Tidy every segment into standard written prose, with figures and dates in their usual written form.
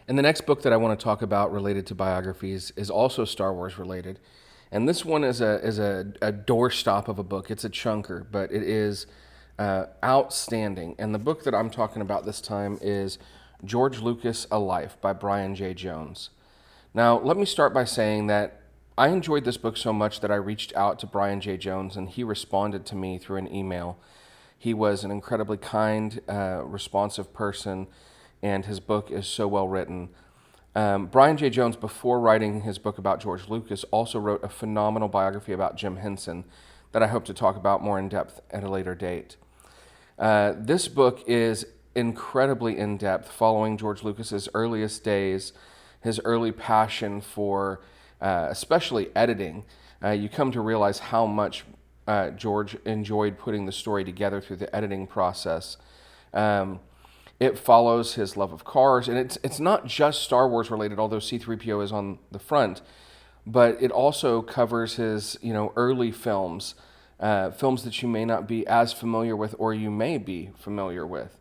And the next book that I want to talk about related to biographies is also Star Wars related. And this one is a doorstop of a book. It's a chunker, but it is outstanding. And the book that I'm talking about this time is George Lucas: A Life by Brian J. Jones. Now, let me start by saying that I enjoyed this book so much that I reached out to Brian J. Jones, and he responded to me through an email. He was an incredibly kind, responsive person, and his book is so well written. Brian J. Jones, before writing his book about George Lucas, also wrote a phenomenal biography about Jim Henson that I hope to talk about more in depth at a later date. This book is incredibly in depth, following George Lucas's earliest days, his early passion for especially editing. You come to realize how much George enjoyed putting the story together through the editing process. It follows his love of cars, and it's not just Star Wars related, although C-3PO is on the front, but it also covers his early films, films that you may not be as familiar with, or you may be familiar with.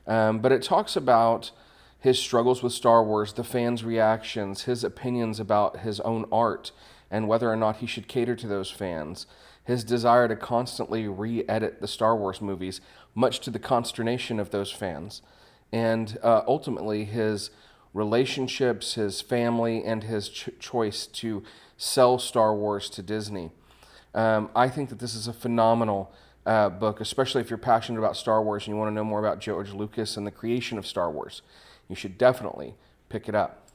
But it talks about his struggles with Star Wars, the fans' reactions, his opinions about his own art, and whether or not he should cater to those fans, his desire to constantly re-edit the Star Wars movies, much to the consternation of those fans, and ultimately his relationships, his family, and his choice to sell Star Wars to Disney. I think that this is a phenomenal book, especially if you're passionate about Star Wars and you want to know more about George Lucas and the creation of Star Wars. You should definitely pick it up.